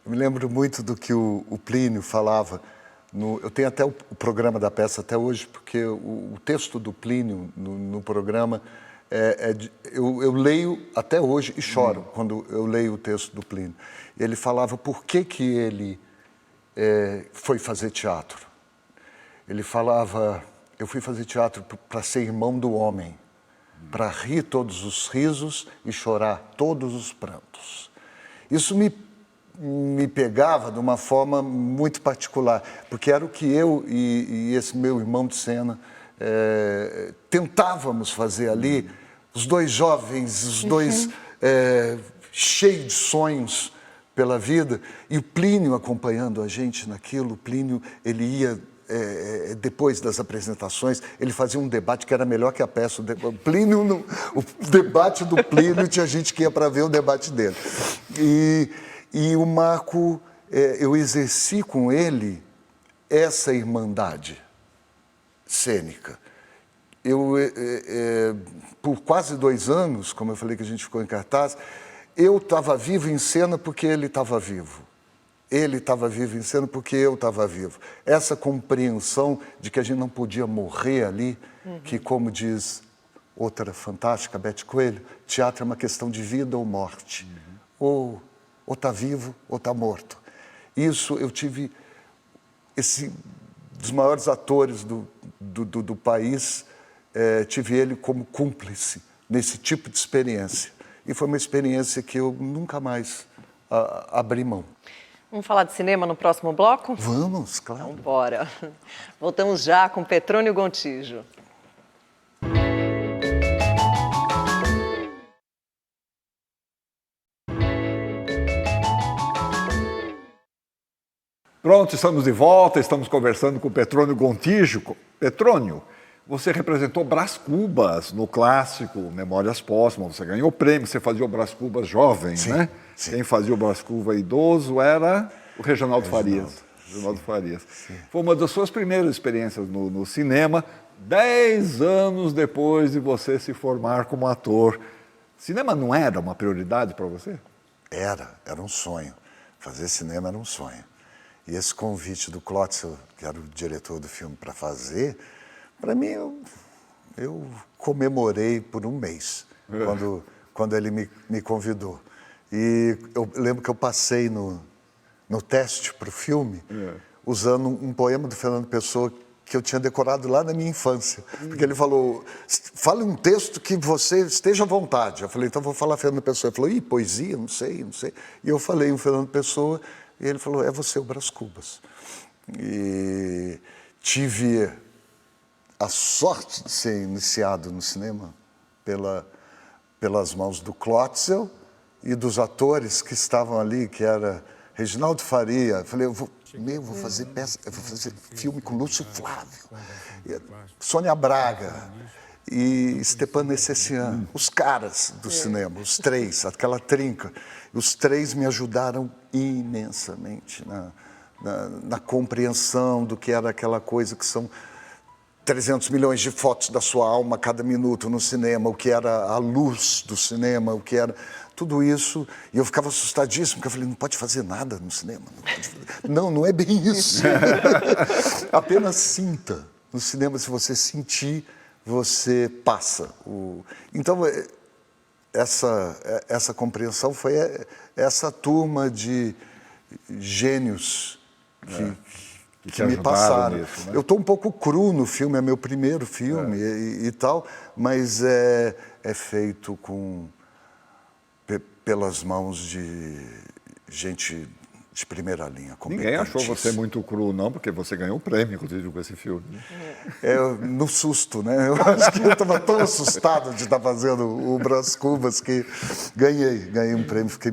Eu me lembro muito do que o Plínio falava. Eu tenho até o programa da peça até hoje, porque o texto do Plínio no programa... Eu leio até hoje e choro quando eu leio o texto do Plínio. Ele falava por que ele foi fazer teatro. Ele falava, eu fui fazer teatro para ser irmão do homem. para rir todos os risos e chorar todos os prantos. Isso me pegava de uma forma muito particular, porque era o que eu e esse meu irmão de cena tentávamos fazer ali, os dois jovens, os dois cheios de sonhos pela vida, e o Plínio acompanhando a gente naquilo. O Plínio, ele ia, depois das apresentações, ele fazia um debate que era melhor que a peça. O debate do Plínio, tinha gente que ia para ver o debate dele. E o Marco, eu exerci com ele essa irmandade cênica. Por quase 2 anos, como eu falei que a gente ficou em cartaz, eu estava vivo em cena porque ele estava vivo. Ele estava vivo em cena porque eu estava vivo. Essa compreensão de que a gente não podia morrer ali, que, como diz outra fantástica, Beth Coelho, teatro é uma questão de vida ou morte. Ou está vivo ou está morto. Isso eu tive, dos maiores atores do país, tive ele como cúmplice nesse tipo de experiência. E foi uma experiência que eu nunca mais abri mão. Vamos falar de cinema no próximo bloco? Vamos, claro. Então, bora. Voltamos já com Petrônio Gontijo. Pronto, estamos de volta, estamos conversando com o Petrônio Gontijo. Petrônio, você representou Brás Cubas no clássico Memórias Póstumas, você ganhou o prêmio, você fazia o Brás Cubas jovem, sim, né? Sim. Quem fazia o Brás Cubas idoso era o Reginaldo Farias. Reginaldo Farias. Sim. Foi uma das suas primeiras experiências no cinema, 10 anos depois de você se formar como ator. Cinema não era uma prioridade para você? Era um sonho. Fazer cinema era um sonho. E esse convite do Klotzel, que era o diretor do filme, para fazer, para mim, eu comemorei por um mês, quando ele me convidou. E eu lembro que eu passei no teste para o filme, usando um poema do Fernando Pessoa que eu tinha decorado lá na minha infância. Porque ele falou, fale um texto que você esteja à vontade. Eu falei, então vou falar Fernando Pessoa. Ele falou, poesia? Não sei. E eu falei um Fernando Pessoa, e ele falou, é você o Brás Cubas. E tive a sorte de ser iniciado no cinema pelas mãos do Klotzel e dos atores que estavam ali, que era Reginaldo Faria. Eu falei, eu vou fazer filme com Lúcio Flávio, Sônia Braga e Stepan Necessian, os caras do cinema, os três, aquela trinca. Os três me ajudaram imensamente na compreensão do que era aquela coisa que são 300 milhões de fotos da sua alma a cada minuto no cinema, o que era a luz do cinema, o que era tudo isso. E eu ficava assustadíssimo, porque eu falei, não pode fazer nada no cinema. Não é bem isso. Apenas sinta. No cinema, se você sentir, você passa. Então, essa compreensão foi essa turma de gênios que me passaram. Nisso, né? Eu estou um pouco cru no filme, é meu primeiro filme e tal, mas é feito pelas mãos de gente de primeira linha. Ninguém achou você muito cru, não, porque você ganhou um prêmio, inclusive, com esse filme. No susto, né? Eu acho que eu estava tão assustado de estar fazendo o Brás Cubas que ganhei um prêmio, fiquei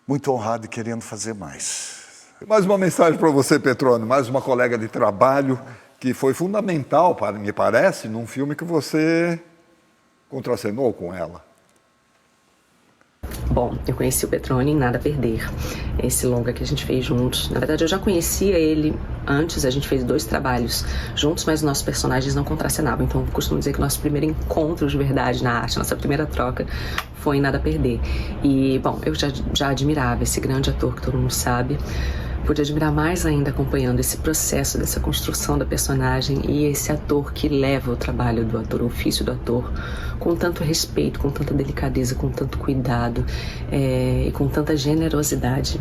muito honrado e querendo fazer mais. Mais uma mensagem para você, Petrônio, mais uma colega de trabalho que foi fundamental, me parece, num filme que você contracenou com ela. Bom, eu conheci o Petrônio em Nada a Perder, esse longa que a gente fez juntos. Na verdade, eu já conhecia ele antes, a gente fez 2 trabalhos juntos, mas nossos personagens não contracenavam. Então, eu costumo dizer que o nosso primeiro encontro de verdade na arte, nossa primeira troca, foi em Nada a Perder. E, bom, eu já admirava esse grande ator que todo mundo sabe. Pude admirar mais ainda acompanhando esse processo dessa construção da personagem e esse ator que leva o trabalho do ator, o ofício do ator, com tanto respeito, com tanta delicadeza, com tanto cuidado e com tanta generosidade.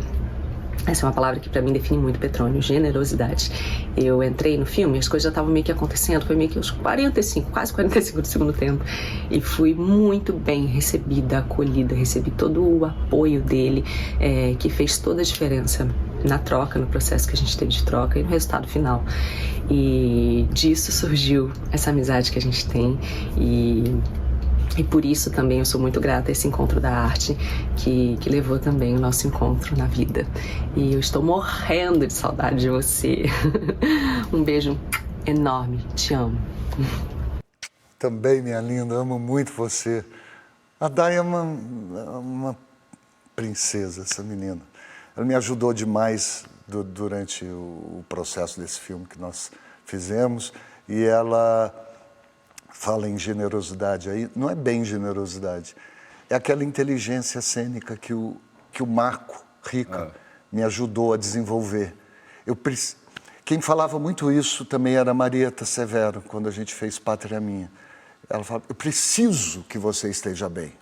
Essa é uma palavra que para mim define muito Petrônio, generosidade. Eu entrei no filme, as coisas já estavam meio que acontecendo, foi meio que uns 45, quase 45 do segundo tempo, e fui muito bem recebida, acolhida, recebi todo o apoio dele, que fez toda a diferença na troca, no processo que a gente teve de troca e no resultado final. E disso surgiu essa amizade que a gente tem, e por isso também eu sou muito grata a esse encontro da arte que levou também o nosso encontro na vida. E eu estou morrendo de saudade de você. Um beijo enorme, te amo. Também, minha linda, amo muito você. A Day é uma princesa, essa menina. Ela me ajudou demais durante o processo desse filme que nós fizemos, e ela fala em generosidade aí, não é bem generosidade, é aquela inteligência cênica que o Marco Rica me ajudou a desenvolver. Quem falava muito isso também era a Marieta Severo, quando a gente fez Pátria Minha. Ela falava, eu preciso que você esteja bem.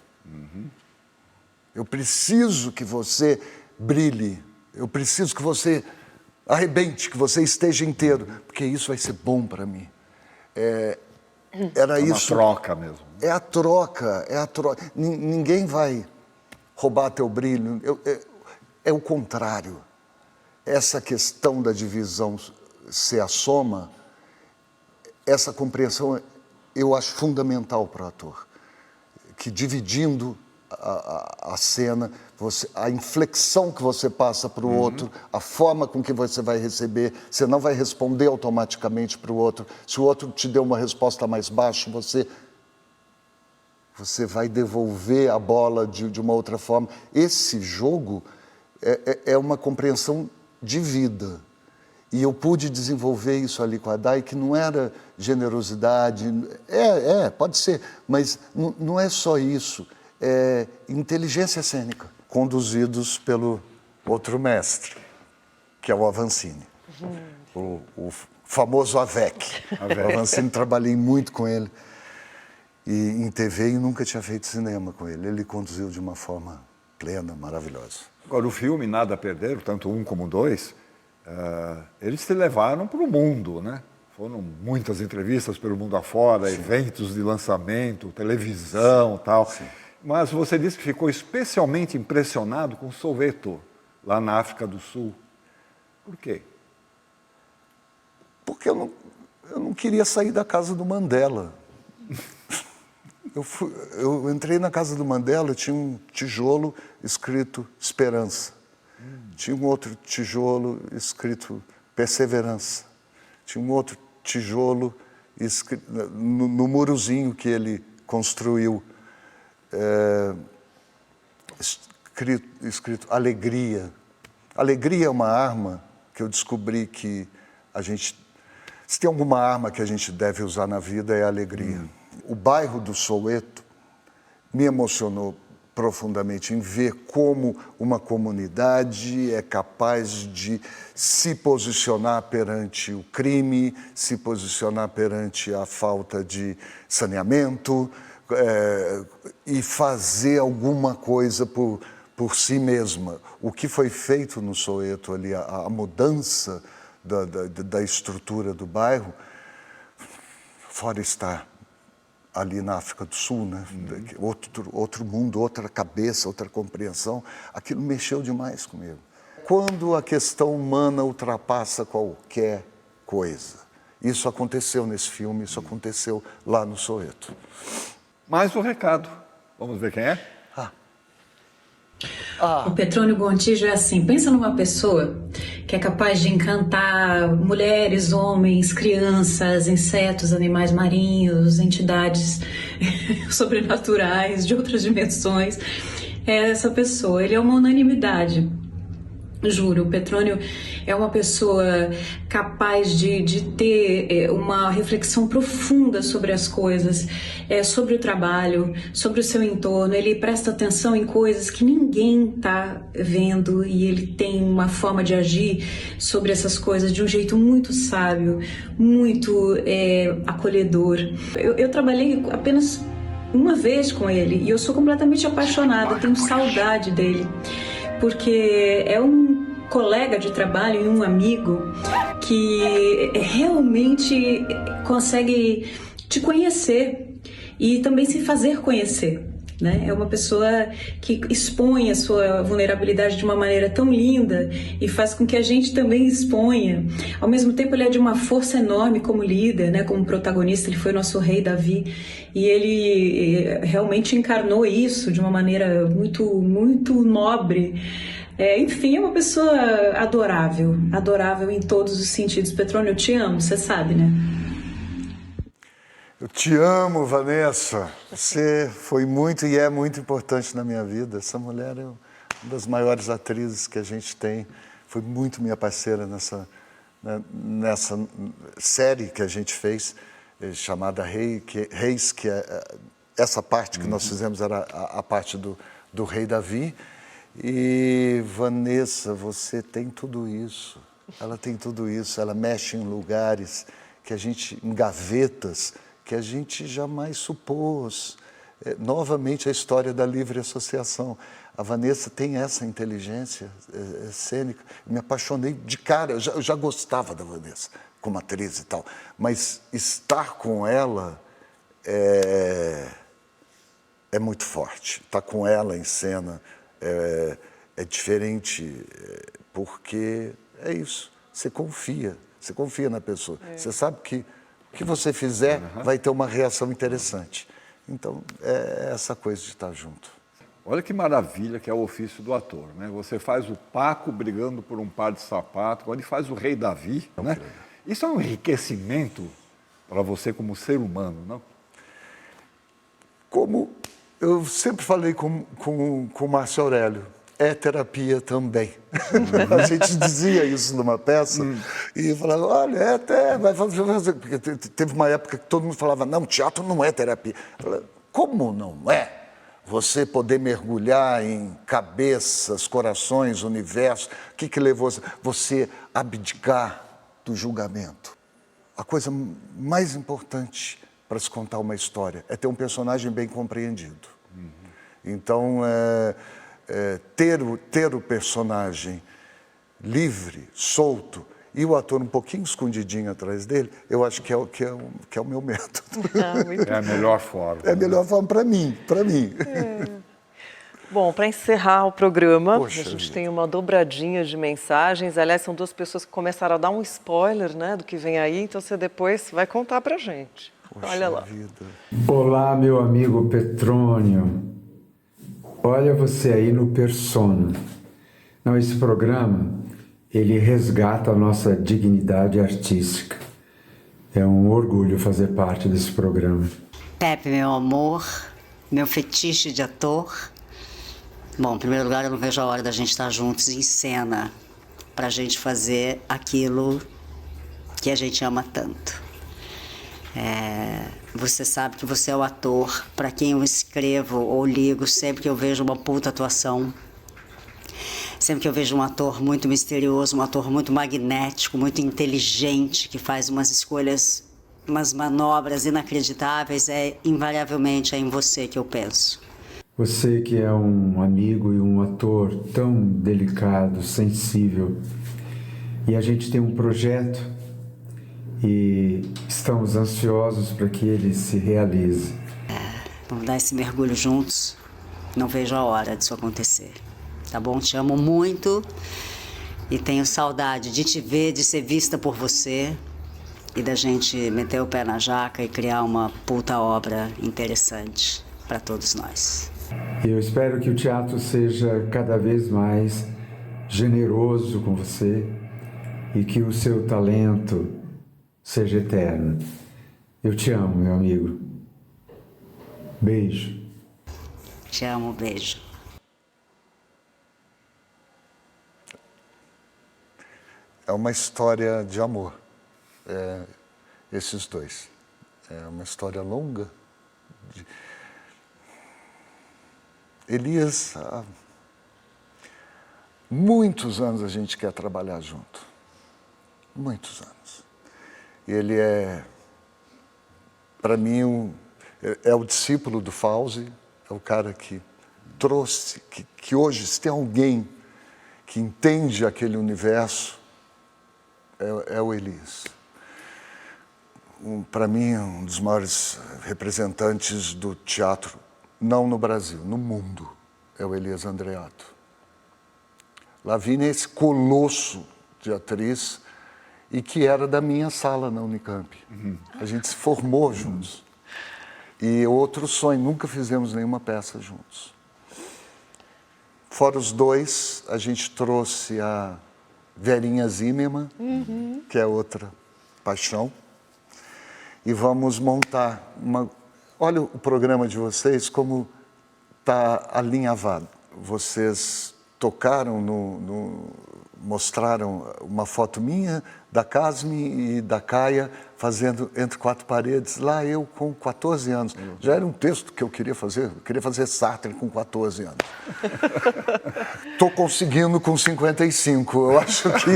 Eu preciso que você brilhe. Eu preciso que você arrebente, que você esteja inteiro, porque isso vai ser bom para mim. Era isso. É uma troca mesmo. É a troca. Ninguém vai roubar teu brilho. É o contrário. Essa questão da divisão ser a soma, essa compreensão eu acho fundamental para o ator. Que dividindo a cena, a inflexão que você passa para o outro, a forma com que você vai receber, você não vai responder automaticamente para o outro. Se o outro te deu uma resposta mais baixa, você vai devolver a bola de uma outra forma. Esse jogo é uma compreensão de vida. E eu pude desenvolver isso ali com a Day, que não era generosidade, pode ser, mas não é só isso. É inteligência cênica, conduzidos pelo outro mestre, que é o Avancini, o famoso Avec. O Avancini, trabalhei muito com ele em TV e nunca tinha feito cinema com ele. Ele conduziu de uma forma plena, maravilhosa. Agora, o filme Nada a Perder, tanto um como dois, eles te levaram para o mundo, né? Foram muitas entrevistas pelo mundo afora, eventos de lançamento, televisão e tal. Sim. Mas você disse que ficou especialmente impressionado com Soweto, lá na África do Sul. Por quê? Porque eu não queria sair da casa do Mandela. Eu entrei na casa do Mandela, tinha um tijolo escrito Esperança. Tinha um outro tijolo escrito Perseverança. Tinha um outro tijolo escrito, no murozinho que ele construiu, escrito Alegria. Alegria é uma arma que eu descobri que se tem alguma arma que a gente deve usar na vida, é a alegria. O bairro do Soweto me emocionou profundamente em ver como uma comunidade é capaz de se posicionar perante o crime, se posicionar perante a falta de saneamento, e fazer alguma coisa por si mesma. O que foi feito no Soweto ali, a mudança da estrutura do bairro, fora estar ali na África do Sul, né? Outro mundo, outra cabeça, outra compreensão, aquilo mexeu demais comigo. Quando a questão humana ultrapassa qualquer coisa, isso aconteceu nesse filme, isso aconteceu lá no Soweto. Mais um recado. Vamos ver quem é? O Petrônio Gontijo é assim, pensa numa pessoa que é capaz de encantar mulheres, homens, crianças, insetos, animais marinhos, entidades sobrenaturais de outras dimensões. É essa pessoa, ele é uma unanimidade. Juro, o Petrônio é uma pessoa capaz de ter uma reflexão profunda sobre as coisas, sobre o trabalho, sobre o seu entorno. Ele presta atenção em coisas que ninguém está vendo e ele tem uma forma de agir sobre essas coisas de um jeito muito sábio, muito acolhedor. Eu trabalhei apenas uma vez com ele e eu sou completamente apaixonada, tenho saudade dele. Porque é um colega de trabalho e um amigo que realmente consegue te conhecer e também se fazer conhecer. Né? É uma pessoa que expõe a sua vulnerabilidade de uma maneira tão linda e faz com que a gente também exponha. Ao mesmo tempo, ele é de uma força enorme como líder, né? Como protagonista. Ele foi nosso rei Davi e ele realmente encarnou isso de uma maneira muito, muito nobre. Enfim, é uma pessoa adorável, adorável em todos os sentidos. Petrônio, eu te amo, você sabe, né? Eu te amo, Vanessa. Você foi muito e é muito importante na minha vida. Essa mulher é uma das maiores atrizes que a gente tem. Foi muito minha parceira nessa série que a gente fez, chamada Reis, que essa parte que nós fizemos era a parte do rei Davi. E, Vanessa, você tem tudo isso. Ela tem tudo isso. Ela mexe em lugares em gavetas, que a gente jamais supôs. Novamente, a história da livre associação. A Vanessa tem essa inteligência cênica. Me apaixonei de cara. Eu já gostava da Vanessa como atriz e tal, mas estar com ela é muito forte. Estar com ela em cena é diferente, porque é isso. Você confia na pessoa. Você sabe que o que você fizer vai ter uma reação interessante. Então, é essa coisa de estar junto. Olha que maravilha que é o ofício do ator, né? Você faz o Paco brigando por um par de sapato, agora ele faz o rei Davi, né? Isso é um enriquecimento para você como ser humano, não? Como eu sempre falei com o Márcio Aurélio, é terapia também. A gente dizia isso numa peça e falava, olha, vai fazer. Porque teve uma época que todo mundo falava, não, teatro não é terapia. Eu falei, como não é? Você poder mergulhar em cabeças, corações, universo, o que levou você a abdicar do julgamento? A coisa mais importante para se contar uma história é ter um personagem bem compreendido. Então, ter o personagem livre, solto, e o ator um pouquinho escondidinho atrás dele, eu acho que é o meu método. É a melhor forma. É a melhor forma para mim. Bom, para encerrar o programa, Poxa a gente vida. tem uma dobradinha de mensagens. Aliás, são duas pessoas que começaram a dar um spoiler, né, do que vem aí, então você depois vai contar pra gente. Poxa Olha lá. vida. Olá, meu amigo Petrônio. Olha você aí no Persona. Não, esse programa, ele resgata a nossa dignidade artística. É um orgulho fazer parte desse programa. Pepe, meu amor, meu fetiche de ator. Bom, em primeiro lugar, eu não vejo a hora da gente estar juntos em cena, pra gente fazer aquilo que a gente ama tanto. Você sabe que você é o ator para quem eu escrevo ou ligo sempre que eu vejo uma puta atuação. Sempre que eu vejo um ator muito misterioso, um ator muito magnético, muito inteligente, que faz umas escolhas, umas manobras inacreditáveis, invariavelmente é em você que eu penso. Você que é um amigo e um ator tão delicado, sensível, e a gente tem um projeto e estamos ansiosos para que ele se realize. Vamos dar esse mergulho juntos. Não vejo a hora disso acontecer. Tá bom? Te amo muito e tenho saudade de te ver, de ser vista por você e da gente meter o pé na jaca e criar uma puta obra interessante para todos nós. Eu espero que o teatro seja cada vez mais generoso com você e que o seu talento seja eterno. Eu te amo, meu amigo. Beijo. Te amo, beijo. É uma história de amor, esses dois. É uma história longa. Elias, há muitos anos a gente quer trabalhar junto. Muitos anos. Ele para mim, é o discípulo do Fauzi, é o cara que trouxe, que hoje, se tem alguém que entende aquele universo, é o Elias. Para mim, um dos maiores representantes do teatro, não no Brasil, no mundo, é o Elias Andreato. Lavínia é esse colosso de atriz e que era da minha sala na Unicamp. A gente se formou juntos. E outro sonho, nunca fizemos nenhuma peça juntos. Fora os dois, a gente trouxe a Verinha Zimmermann, que é outra paixão, e vamos montar uma... Olha o programa de vocês, como está alinhavado. Vocês tocaram, mostraram uma foto minha, da Casme e da Caia, fazendo Entre Quatro Paredes. Lá eu, com 14 anos. Já era um texto que eu queria fazer Sartre com 14 anos. Estou conseguindo com 55. Eu acho que...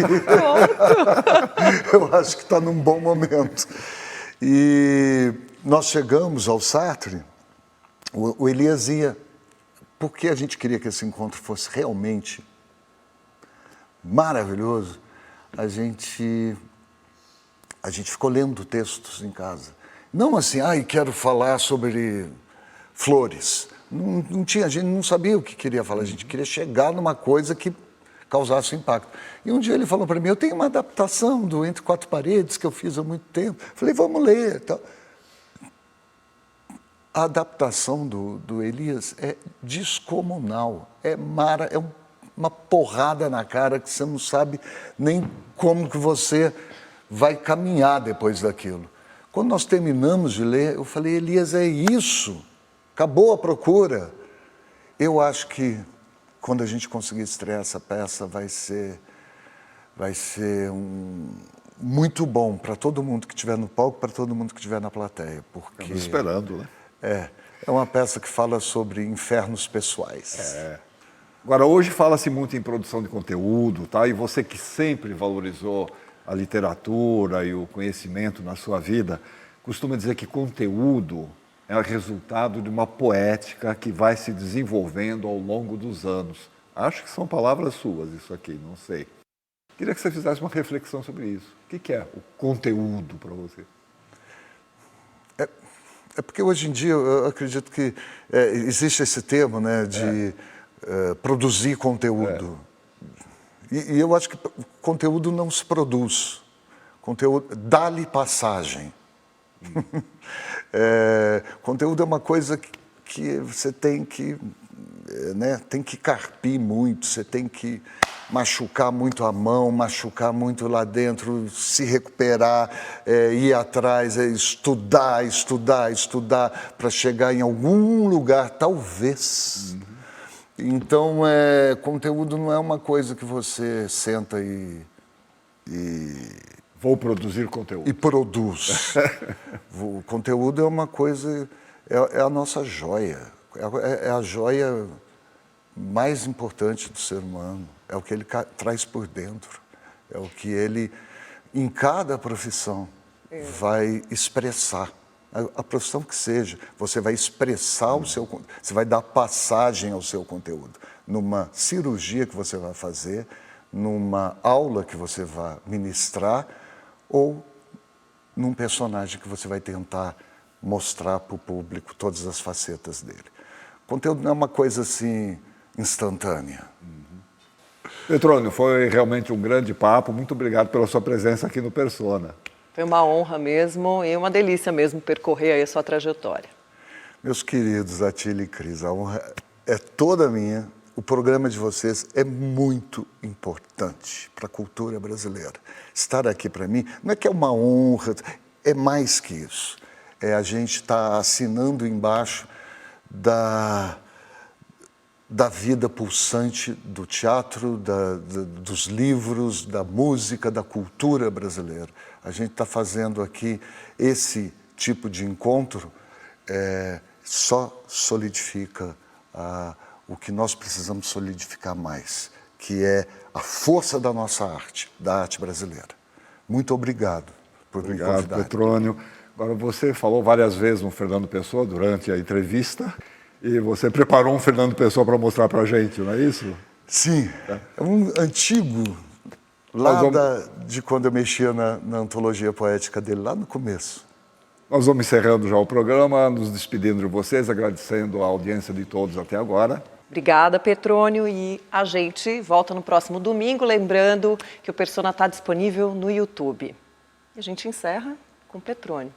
eu acho que está num bom momento. E nós chegamos ao Sartre, o Elias ia... Porque a gente queria que esse encontro fosse realmente maravilhoso, a gente ficou lendo textos em casa. Não assim, quero falar sobre flores. Não tinha, a gente não sabia o que queria falar, a gente queria chegar numa coisa que causasse impacto. E um dia ele falou para mim, eu tenho uma adaptação do Entre Quatro Paredes que eu fiz há muito tempo. Falei, vamos ler. Então, a adaptação do Elias é descomunal, é uma porrada na cara que você não sabe nem como que você vai caminhar depois daquilo. Quando nós terminamos de ler, eu falei, Elias, é isso, acabou a procura. Eu acho que quando a gente conseguir estrear essa peça vai ser muito bom para todo mundo que estiver no palco, para todo mundo que estiver na plateia. Porque estamos esperando, né? É uma peça que fala sobre infernos pessoais. Agora, hoje fala-se muito em produção de conteúdo, tá? E você que sempre valorizou a literatura e o conhecimento na sua vida, costuma dizer que conteúdo é o resultado de uma poética que vai se desenvolvendo ao longo dos anos. Acho que são palavras suas isso aqui, não sei. Queria que você fizesse uma reflexão sobre isso. O que é o conteúdo para você? É porque hoje em dia eu acredito que existe esse termo, né, de produzir conteúdo. E eu acho que conteúdo não se produz. Conteúdo, dá-lhe passagem. Conteúdo é uma coisa que você tem que carpir muito, você tem que machucar muito a mão, machucar muito lá dentro, se recuperar, ir atrás, estudar para chegar em algum lugar, talvez. Então, conteúdo não é uma coisa que você senta e vou produzir conteúdo. E produz. O conteúdo é uma coisa, é a nossa joia, é a joia mais importante do ser humano, é o que ele traz por dentro, é o que ele, em cada profissão, vai expressar. A profissão que seja, você vai expressar o seu conteúdo, você vai dar passagem ao seu conteúdo. Numa cirurgia que você vai fazer, numa aula que você vai ministrar, ou num personagem que você vai tentar mostrar para o público todas as facetas dele. O conteúdo não é uma coisa assim instantânea. Petrônio, foi realmente um grande papo. Muito obrigado pela sua presença aqui no Persona. Foi uma honra mesmo e uma delícia mesmo percorrer aí a sua trajetória. Meus queridos Atília e Cris, a honra é toda minha. O programa de vocês é muito importante para a cultura brasileira. Estar aqui para mim não é que é uma honra, é mais que isso. A gente está assinando embaixo da vida pulsante do teatro, dos livros, da música, da cultura brasileira. A gente está fazendo aqui esse tipo de encontro, só solidifica o que nós precisamos solidificar mais, que é a força da nossa arte, da arte brasileira. Muito obrigado por me convidar. Obrigado, Petrônio. Agora, você falou várias vezes no Fernando Pessoa durante a entrevista, e você preparou um Fernando Pessoa para mostrar para a gente, não é isso? Sim, é um antigo, de quando eu mexia na antologia poética dele, lá no começo. Nós vamos encerrando já o programa, nos despedindo de vocês, agradecendo a audiência de todos até agora. Obrigada, Petrônio, e a gente volta no próximo domingo, lembrando que o Persona está disponível no YouTube. E a gente encerra com Petrônio.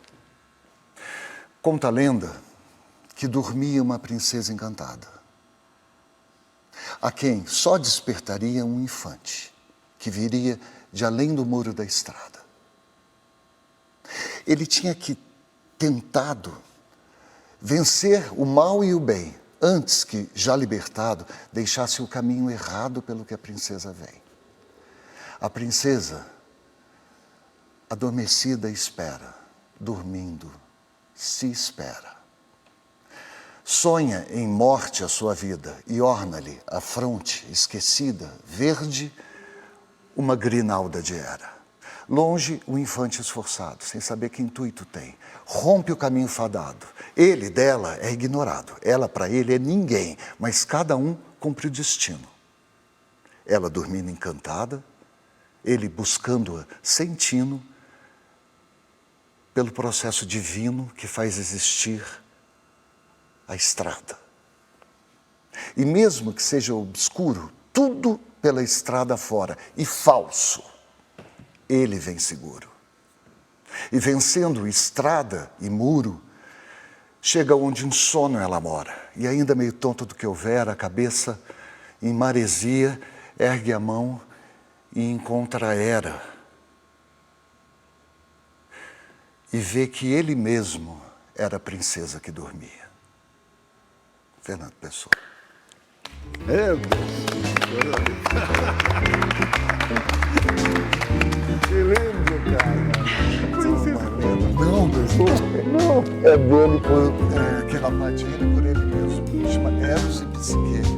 Conta a lenda que dormia uma princesa encantada, a quem só despertaria um infante, que viria de além do muro da estrada. Ele tinha que tentado vencer o mal e o bem, antes que, já libertado, deixasse o caminho errado pelo que a princesa vem. A princesa, adormecida, espera, dormindo, se espera. Sonha em morte a sua vida e orna-lhe a fronte esquecida, verde, uma grinalda de era. Longe, o infante esforçado, sem saber que intuito tem, rompe o caminho fadado. Ele, dela, é ignorado. Ela, para ele, é ninguém, mas cada um cumpre o destino. Ela dormindo encantada, ele buscando-a sem tino, pelo processo divino que faz existir a estrada. E mesmo que seja obscuro, tudo pela estrada fora e falso, ele vem seguro. E vencendo estrada e muro, chega onde em sono ela mora. E ainda meio tonta do que houver, a cabeça em maresia, ergue a mão e encontra a Hera. E vê que ele mesmo era a princesa que dormia. Fernando Pessoa. Meu Deus. Que lindo, cara. Não, é dele por aquela parte dele por ele mesmo. Chama Eros e Psique.